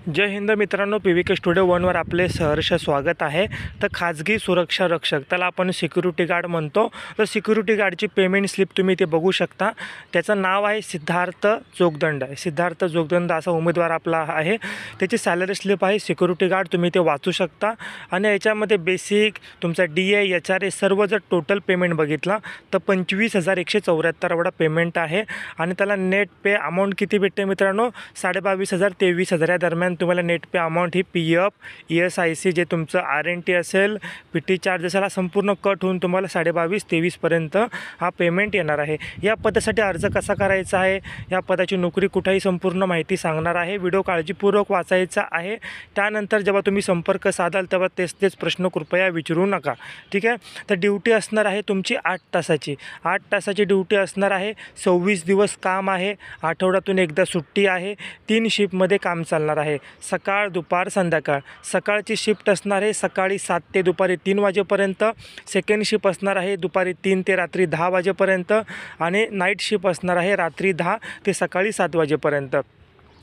जय हिंद मित्रांनो, PVK studio 1वर आपले सहर्ष स्वागत आहे। तर खाजगी सुरक्षा रक्षक, त्याला आपण सिक्युरिटी गार्ड म्हणतो। तर सिक्युरिटी गार्डची पेमेंट स्लिप तुम्ही इथे बघू शकता। त्याचं नाव आहे सिद्धार्थ जोगदंड। सिद्धार्थ जोगदंड असा उमेदवार आपला आहे। त्याची सॅलरी स्लिप आहे सिक्युरिटी गार्ड, तुम्ही ते वाचू शकता। आणि याच्यामध्ये बेसिक तुमचा DA HRA सर्व जर टोटल पेमेंट बघितला तर 25,174 एवढा पेमेंट आहे। आणि त्याला नेट पे अमाऊंट किती भेटते मित्रांनो, 22,500 ते 23,000 या दरम्यान तुम्हाला नेट पे अमाऊंट ही PF ESIC जे तुमचं RNT असेल, PT चार्ज असेल, संपूर्ण कट होऊन तुम्हाला 22,000-23,000 पर्यंत हा पेमेंट येणार आहे। या पदासाठी अर्ज कसा करायचा आहे, या पदाची नोकरी कुठेही संपूर्ण माहिती सांगणार आहे। व्हिडिओ काळजीपूर्वक वाचायचा आहे। त्यानंतर जेव्हा तुम्ही संपर्क साधाल तेव्हा तेच प्रश्न कृपया विचारू नका, ठीक आहे। तर ड्यूटी असणार आहे तुमची 8 तासाची। 8 तासाची ड्यूटी असणार आहे। 26 दिवस काम आहे। आठवड्यातून एकदा सुट्टी आहे। 3 शिफ्टमध्ये काम चालणार आहे, सकाळ दुपार संध्याकाळ। सकाळची शिफ्ट असणार आहे सकाळी 7 ते दुपारी 3 वाजेपर्यंत। सेकंड शिफ्ट असणार आहे दुपारी 3 ते रात्री 10 वाजेपर्यंत। आणि नाईट शिफ्ट असणार आहे रात्री 10 ते सकाळी 7 वाजेपर्यंत।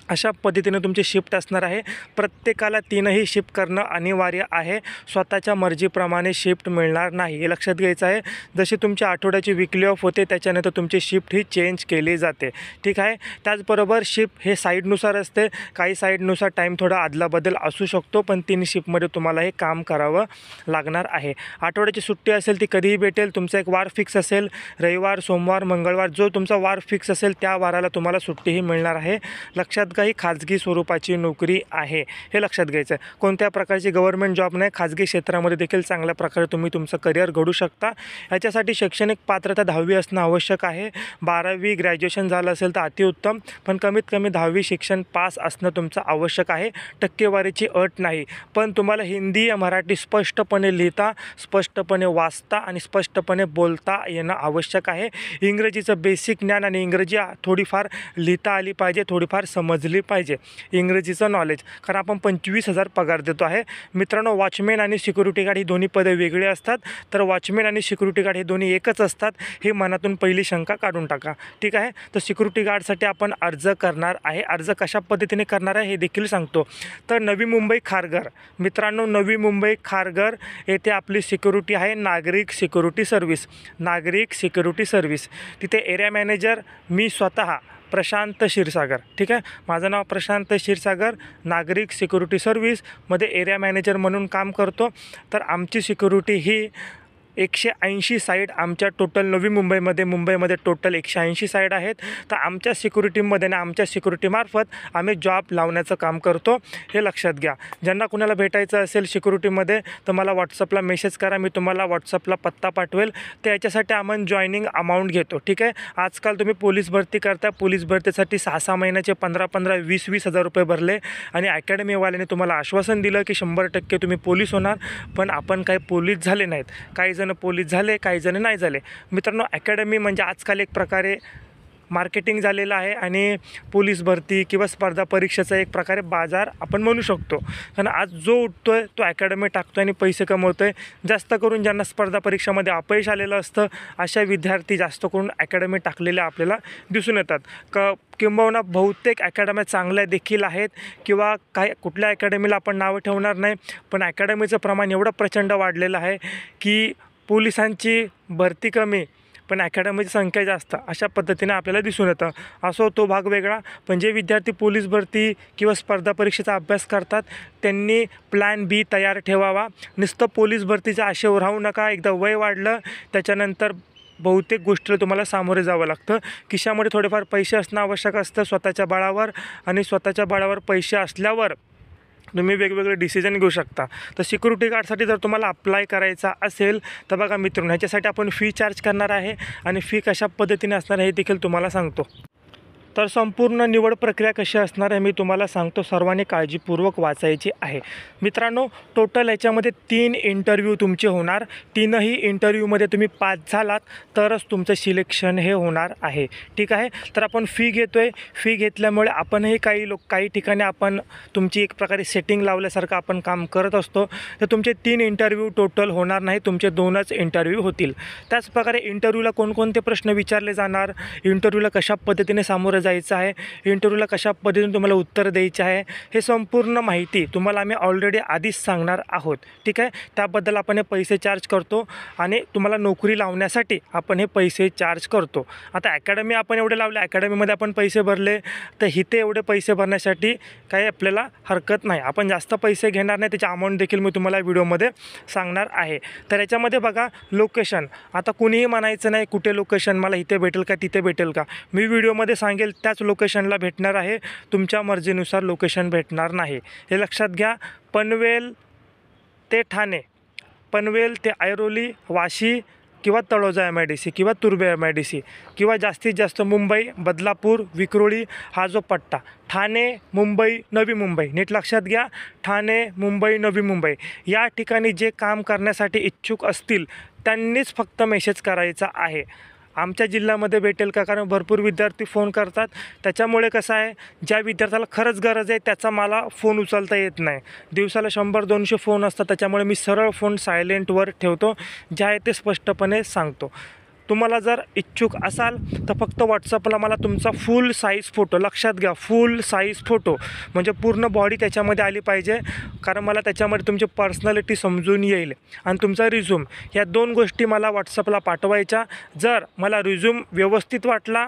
अशा पद्धतीने तुमची शिफ्ट असणार आहे। प्रत्येकाला 3ही शिफ्ट करणं अनिवार्य आहे। स्वतःच्या मर्जीप्रमाणे शिफ्ट मिळणार नाही, हे लक्षात घ्यायचं आहे। जशी तुमची आठवड्याची वीकली ऑफ होते त्याच्यानंतर तुमची शिफ्ट ही चेंज केली जाते, ठीक आहे। त्याचबरोबर शिफ्ट हे साईडनुसार असते। काही साईडनुसार टाईम थोडा अदलाबदल असू शकतो, पण 3 शिफ्टमध्ये तुम्हाला हे काम करावं लागणार आहे। आठवड्याची सुट्टी असेल ती कधीही भेटेल। तुमचा एक वार फिक्स असेल, रविवार सोमवार मंगळवार, जो तुमचा वार फिक्स असेल त्या वाराला तुम्हाला सुट्टीही मिळणार आहे। लक्षात ही खाजगी स्वरूपाची नोकरी आहे, हे लक्षात घ्यायचं आहे। कोणत्या प्रकारची गव्हर्नमेंट जॉब नाही, खाजगी क्षेत्रामध्ये देखील चांगल्या प्रकारे तुम्ही तुमचं करिअर घडू शकता। याच्यासाठी शैक्षणिक पात्रता 10वी असणं आवश्यक आहे। 12वी ग्रॅज्युएशन झालं असेल तर अतिउत्तम, पण कमीत कमी 10वी शिक्षण पास असणं तुमचं आवश्यक आहे। टक्केवारीची अट नाही, पण तुम्हाला हिंदी मराठी स्पष्टपणे लिहिता, स्पष्टपणे वाचता आणि स्पष्टपणे बोलता येणं आवश्यक आहे। इंग्रजीचं बेसिक ज्ञान आणि इंग्रजी थोडीफार लिहिता आली पाहिजे, थोडीफार समजली पाहिजे इंग्रजीचं नॉलेज, कारण आपण 25,000 पगार देतो आहे मित्रांनो। वॉचमॅन आणि सिक्युरिटी गार्ड ही दोन्ही पदे वेगळी असतात, तर वॉचमॅन आणि सिक्युरिटी गार्ड हे दोन्ही एकच असतात, हे मनातून पहिली शंका काढून टाका, ठीक आहे। तर सिक्युरिटी गार्डसाठी आपण अर्ज करणार आहे। अर्ज कशा पद्धतीने करणार आहे हे देखील सांगतो। तर नवी मुंबई खारघर मित्रांनो, नवी मुंबई खारघर येथे आपली सिक्युरिटी आहे, नागरिक सिक्युरिटी सर्व्हिस। नागरिक सिक्युरिटी सर्व्हिस तिथे एरिया मॅनेजर मी स्वतः प्रशांत क्षीरसागर, ठीक आहे। माझं नाव प्रशांत क्षीरसागर, नागरिक सिक्युरिटी सर्व्हिसमध्ये एरिया मॅनेजर म्हणून काम करतो। तर आमची सिक्युरिटी ही 180 साईड आमच्या टोटल नवी मुंबईमध्ये टोटल 180 साईड आहेत। तर आमच्या सिक्युरिटीमध्ये आणि आमच्या सिक्युरिटीमार्फत आम्ही जॉब लावण्याचं काम करतो, हे लक्षात घ्या। ज्यांना कुणाला भेटायचं असेल सिक्युरिटीमध्ये तर मला व्हॉट्सअपला मेसेज करा, मी तुम्हाला व्हॉट्सअपला पत्ता पाठवेल। तर याच्यासाठी आपण जॉईनिंग अमाऊंट घेतो, ठीक आहे। आजकाल तुम्ही पोलीस भरती करता, पोलीस भरतीसाठी 6-6 महिन्याचे 15-15, 20-20 हजार रुपये भरले आणि अकॅडमीवाल्याने तुम्हाला आश्वासन दिलं की 100% तुम्ही पोलीस होणार, पण आपण काही पोलीस झाले नाहीत। काही जण पोलीस झाले, काही जण नाही झाले मित्रांनो। अकॅडमी म्हणजे आजकाल एक प्रकारे मार्केटिंग झालेलं आहे आणि पोलीस भरती किंवा स्पर्धा परीक्षेचा एक प्रकारे बाजार आपण म्हणू शकतो। कारण आज जो उठतोय तो अकॅडमी टाकतो आणि पैसे कमवतोय। जास्त करून ज्यांना स्पर्धा परीक्षामध्ये अपयश आलेलं असतं अशा विद्यार्थी जास्त करून अकॅडमी टाकलेले आपल्याला दिसून येतात। किंबहुना बहुतेक अकॅडम्या चांगल्या देखील आहेत, किंवा काय कुठल्या अकॅडमीला आपण नावं ठेवणार नाही, पण अकॅडमीचं प्रमाण एवढं प्रचंड वाढलेलं आहे की पोलिसांची भरती कमी पण अकॅडमीची संख्या जास्त, अशा पद्धतीने आपल्याला दिसून येतं। असो तो भाग वेगळा, पण जे विद्यार्थी पोलीस भरती किंवा स्पर्धा परीक्षेचा अभ्यास करतात त्यांनी प्लॅन B तयार ठेवावा। नुसतं पोलीस भरतीच्या आशेवर राहू नका। एकदा वय वाढलं त्याच्यानंतर बहुतेक गोष्टीला तुम्हाला सामोरे जावं लागतं। खिशामध्ये थोडेफार पैसे असणं आवश्यक असतं स्वतःच्या बळावर, आणि स्वतःच्या बळावर पैसे असल्यावर तुम्ही वेगवेगळे डिसिजन घेऊ शकता। तर सिक्युरिटी गार्डसाठी जर तुम्हाला अप्लाय करायचा असेल तर बघा मित्रांनो, ह्याच्यासाठी आपण फी चार्ज करणार आहे आणि फी कशा पद्धतीने असणार हे देखील तुम्हाला सांगतो। तर संपूर्ण निवड प्रक्रिया कशी असणार आहे मी तुम्हाला सांगतो, सर्वांनी काळजीपूर्वक वाचायची आहे मित्रांनो। टोटल याच्यामध्ये 3 इंटरव्ह्यू तुमचे होणार। 3ही इंटरव्ह्यूमध्ये तुम्ही पास झालात तरच तुमचं सिलेक्शन हे होणार आहे, ठीक आहे। तर आपण फी घेतो आहे, फी घेतल्यामुळे आपणही काही ठिकाणी आपण तुमची एक प्रकारे सेटिंग लावल्यासारखं आपण काम करत असतो। तर तुमचे 3 इंटरव्ह्यू टोटल होणार नाही, तुमचे 2च इंटरव्ह्यू होतील। त्याचप्रकारे इंटरव्ह्यूला कोणकोणते प्रश्न विचारले जाणार, इंटरव्ह्यूला कशा पद्धतीने सामोरे जायचं आहे, इंटरव्ह्यूला कशा पद्धतीने तुम्हाला उत्तर द्यायचे आहे, हे संपूर्ण माहिती तुम्हाला आम्ही ऑलरेडी आधीच सांगणार आहोत. ठीक आहे, त्याबद्दल आपण हे पैसे चार्ज करतो आणि तुम्हाला नोकरी लावण्यासाठी आपण हे पैसे चार्ज करतो. आता अकॅडमी आपण एवढे लावले, अकॅडमीमध्ये आपण पैसे भरले, तर इथे एवढे पैसे भरण्यासाठी काही आपल्याला हरकत नाही. आपण जास्त पैसे घेणार नाही, त्याची अमाऊंट देखील मी तुम्हाला व्हिडिओमध्ये सांगणार आहे. तर याच्यामध्ये बघा लोकेशन, आता कुणीही म्हणायचं नाही कुठे लोकेशन मला इथे भेटेल का तिथे भेटेल का. मी व्हिडिओमध्ये सांगेल त्याच लोकेशनला भेटणार आहे, तुमच्या मर्जीनुसार लोकेशन भेटणार नाही. हे लक्षात घ्या. पनवेल ते ठाणे, पनवेल ते ऐरोली, वाशी किंवा तळोजा MIDC किंवा तुर्भे MIDC किंवा जास्तीत जास्त मुंबई, बदलापूर, विक्रोळी हा जो पट्टा, ठाणे, मुंबई, नवी मुंबई, नीट लक्षात घ्या. ठाणे, मुंबई, नवी मुंबई या ठिकाणी जे काम करण्यासाठी इच्छुक असतील त्यांनीच फक्त मेसेज करायचा आहे. आमच्या जिल्ह्यामध्ये भेटेल का, कारण भरपूर विद्यार्थी फोन करतात. त्याच्यामुळे कसं आहे, ज्या विद्यार्थ्याला खरंच गरज आहे त्याचा मला फोन उचलता येत नाही. दिवसाला 100-200 फोन असतात, त्याच्यामुळे मी सरळ फोन सायलेंटवर ठेवतो, जे आहे ते स्पष्टपणे सांगतो. तुम्हाला जर इच्छुक असाल तर फक्त व्हॉट्सअपला मला तुमचा फुल साईज फोटो, लक्षात घ्या फुल साईज फोटो, म्हणजे पूर्ण बॉडी त्याच्यामध्ये आली पाहिजे, कारण मला त्याच्यामध्ये तुमची पर्सनॅलिटी समजून येईल. आणि तुमचा रिझ्यूम, या 2 गोष्टी मला व्हॉट्सअपला पाठवायच्या. जर मला रिझ्यूम व्यवस्थित वाटला,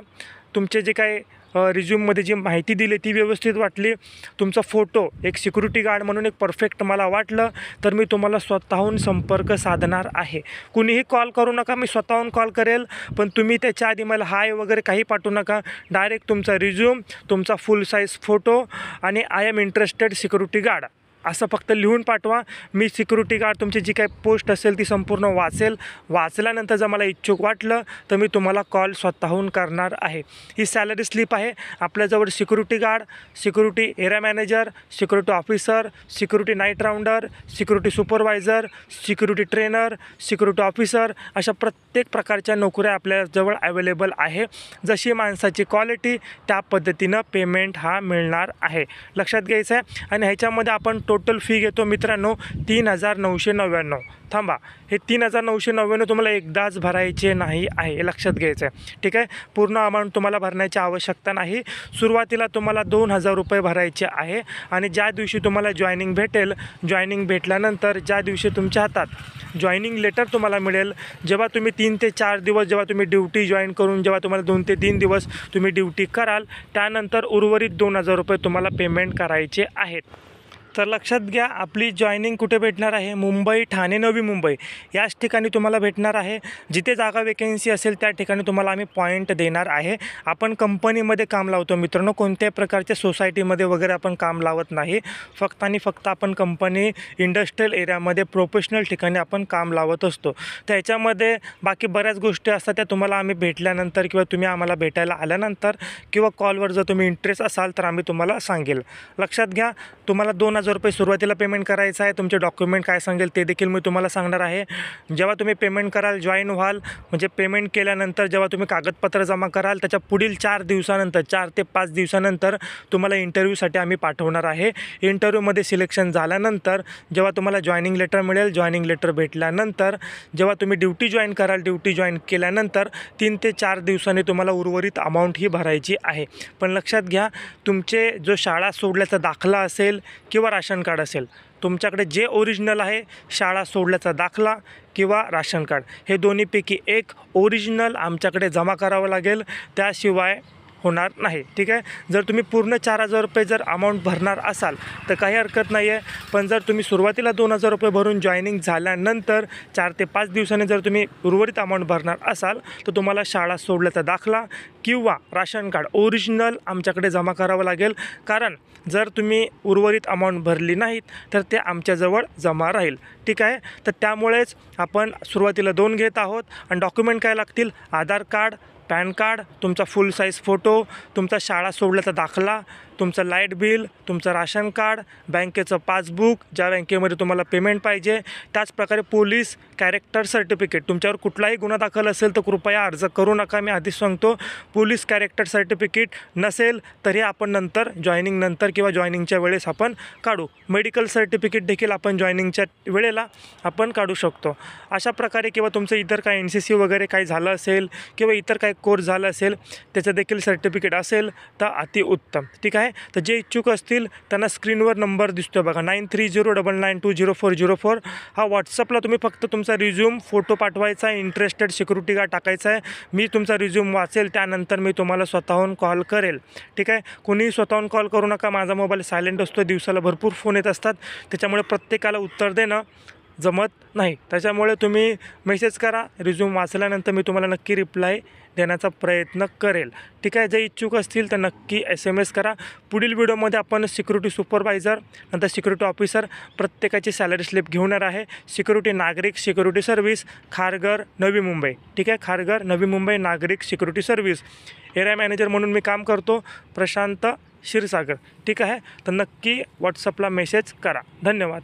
तुमचे जे काही रिझ्यूममध्ये जी माहिती दिली ती व्यवस्थित वाटली, तुमचा फोटो एक सिक्युरिटी गार्ड म्हणून एक परफेक्ट मला वाटलं, तर मी तुम्हाला स्वतःहून संपर्क साधणार आहे. कुणीही कॉल करू नका, मी स्वतःहून कॉल करेल, पण तुम्ही त्याच्या आधी मला हाय वगैरे काही पाठवू नका. डायरेक्ट तुमचा रिझ्यूम, तुमचा फुल साईज फोटो आणि I am interested security guard असं फक्त लिहून पाठवा. मी सिक्युरिटी गार्ड तुमची जी काही पोस्ट असेल ती संपूर्ण वाचेल. वाचल्यानंतर जर मला इच्छुक वाटलं तर मी तुम्हाला कॉल स्वतःहून करणार आहे. ही सॅलरी स्लिप आहे. आपल्याजवळ security guard, security area manager, security officer, security night rounder, security supervisor, security trainer, security officer अशा प्रत्येक प्रकारच्या नोकऱ्या आपल्याजवळ अवेलेबल आहे. जशी माणसाची क्वालिटी त्या पद्धतीनं पेमेंट हा मिळणार आहे, लक्षात घ्यायचं आहे. आणि ह्याच्यामध्ये आपण टोटल फी घेतो मित्रांनो 3,999. थांबा, हे 3,999 तुम्हाला एकदाच भरायचे नाही आहे, हे लक्षात घ्यायचं आहे. ठीक आहे, पूर्ण अमाऊंट तुम्हाला भरण्याची आवश्यकता नाही. सुरुवातीला तुम्हाला 2,000 रुपये भरायचे आहे. आणि ज्या दिवशी तुम्हाला जॉईनिंग भेटेल, जॉईनिंग भेटल्यानंतर ज्या दिवशी तुमच्या हातात जॉईनिंग लेटर तुम्हाला मिळेल, जेव्हा तुम्ही 3 ते 4 दिवस जेव्हा तुम्ही ड्युटी जॉईन करून जेव्हा तुम्हाला 2 ते 3 दिवस तुम्ही ड्युटी कराल, त्यानंतर उर्वरित 2,000 रुपये तुम्हाला पेमेंट करायचे आहेत. तर लक्षात घ्या, आपली जॉईनिंग कुठे भेटणार आहे, मुंबई, ठाणे, नवी मुंबई याच ठिकाणी तुम्हाला भेटणार आहे. जिथे जागा वेकेन्सी असेल त्या ठिकाणी तुम्हाला आम्ही पॉईंट देणार आहे. आपण कंपनीमध्ये काम लावतो मित्रांनो, कोणत्याही प्रकारच्या सोसायटीमध्ये वगैरे आपण काम लावत नाही. फक्त आणि फक्त आपण कंपनी इंडस्ट्रियल एरियामध्ये प्रोफेशनल ठिकाणी आपण काम लावत असतो. तर ह्याच्यामध्ये बाकी बऱ्याच गोष्टी असतात, त्या तुम्हाला आम्ही भेटल्यानंतर किंवा तुम्ही आम्हाला भेटायला आल्यानंतर किंवा कॉलवर जर तुम्ही इंटरेस्ट असाल तर आम्ही तुम्हाला सांगेल. लक्षात घ्या, तुम्हाला 2,000 रुपये सुरुवातीला पेमेंट करायचं आहे. तुमचे डॉक्युमेंट काय सांगेल ते देखील मी तुम्हाला सांगणार आहे. जेव्हा तुम्ही पेमेंट कराल, जॉईन व्हाल, म्हणजे पेमेंट केल्यानंतर जेव्हा तुम्ही कागदपत्र जमा कराल, त्याच्या पुढील 4 दिवसानंतर 4 ते 5 दिवसानंतर तुम्हाला इंटरव्ह्यूसाठी आम्ही पाठवणार आहे. इंटरव्ह्यूमध्ये सिलेक्शन झाल्यानंतर जेव्हा तुम्हाला जॉईनिंग लेटर मिळेल, जॉईनिंग लेटर भेटल्यानंतर जेव्हा तुम्ही ड्युटी जॉईन कराल, ड्युटी जॉईन केल्यानंतर 3 ते 4 दिवसांनी तुम्हाला उर्वरित अमाऊंट ही भरायची आहे. पण लक्षात घ्या, तुमचे जो शाळा सोडल्याचा दाखला असेल किंवा राशन कार्ड असेल, तुमच्याकडे जे ओरिजिनल आहे, शाळा सोडल्याचा दाखला किंवा राशन कार्ड, हे दोन्हीपैकी एक ओरिजिनल आमच्याकडे जमा करावं लागेल, त्याशिवाय होणार नाही. ठीक आहे, जर तुम्ही पूर्ण 4,000 रुपये जर अमाऊंट भरणार असाल तर काही हरकत नाही आहे. पण जर तुम्ही सुरुवातीला 2,000 रुपये भरून जॉईनिंग झाल्यानंतर 4 ते 5 दिवसांनी जर तुम्ही उर्वरित अमाऊंट भरणार असाल तर तुम्हाला शाळा सोडल्याचा दाखला किंवा राशन कार्ड ओरिजिनल आमच्याकडे जमा करावं लागेल. कारण जर तुम्ही उर्वरित अमाऊंट भरली नाहीत तर ते आमच्याजवळ जमा राहील. ठीक आहे, तर त्यामुळेच आपण सुरुवातीला 2 घेत आहोत. आणि डॉक्युमेंट काय लागतील, आधार कार्ड, पॅन कार्ड, तुमचा फुल साईज फोटो, तुमचा शाळा सोडल्याचा दाखला तुमचं लाईट बिल, तुमचं राशन कार्ड, बँकेचं पासबुक, ज्या बँकेमध्ये तुम्हाला पेमेंट पाहिजे, त्याचप्रकारे पोलीस कॅरेक्टर सर्टिफिकेट. तुमच्यावर कुठलाही गुन्हा दाखल असेल तर कृपया अर्ज करू नका. मी आधीच सांगतो, पोलीस कॅरेक्टर सर्टिफिकेट नसेल तरी आपण नंतर जॉईनिंगनंतर किंवा जॉईनिंगच्या वेळेस आपण काढू. मेडिकल सर्टिफिकेट देखील आपण जॉईनिंगच्या वेळेला आपण काढू शकतो. अशा प्रकारे किंवा तुमचं इतर काही NCC वगैरे काही झालं असेल किंवा इतर काही कोर्स झाला असेल त्याचं देखील सर्टिफिकेट असेल तर अतिउत्तम. ठीक आहे. तर जे इच्छुक असतील त्यांना स्क्रीनवर नंबर दिसतो बघा, 9309920404. हा व्हॉट्सअपला तुम्ही फक्त तुमचा रिझ्यूम फोटो पाठवायचा आहे, इंटरेस्टेड सिक्युरिटी गार्ड टाकायचा आहे. मी तुमचा रिझ्यूम वाचेल, त्यानंतर मी तुम्हाला स्वतःहून कॉल करेल. ठीक आहे. कोणीही स्वतःहून कॉल करू नका. माझा मोबाईल सायलेंट असतो, दिवसाला भरपूर फोन येत असतात, त्याच्यामुळे प्रत्येकाला उत्तर देणं जमत नाही. त्याच्यामुळे तुम्ही मेसेज करा. रिझ्यूम वाचल्यानंतर मी तुम्हाला नक्की रिप्लाय देण्याचा प्रयत्न करेल. ठीक आहे. जे इच्छुक असतील तर नक्की SMS करा. पुढील व्हिडिओमध्ये आपण सिक्युरिटी सुपरवायझर, नंतर सिक्युरिटी ऑफिसर प्रत्येकाची सॅलरी स्लिप घेऊन येणार आहे. सिक्युरिटी नागरिक सिक्युरिटी सर्व्हिस, खारघर, नवी मुंबई. ठीक आहे. खारघर, नवी मुंबई नागरिक सिक्युरिटी सर्व्हिस. एरिया मॅनेजर म्हणून मी काम करतो, प्रशांत क्षीरसागर. ठीक आहे. तर नक्की व्हॉट्सअपला मेसेज करा. धन्यवाद.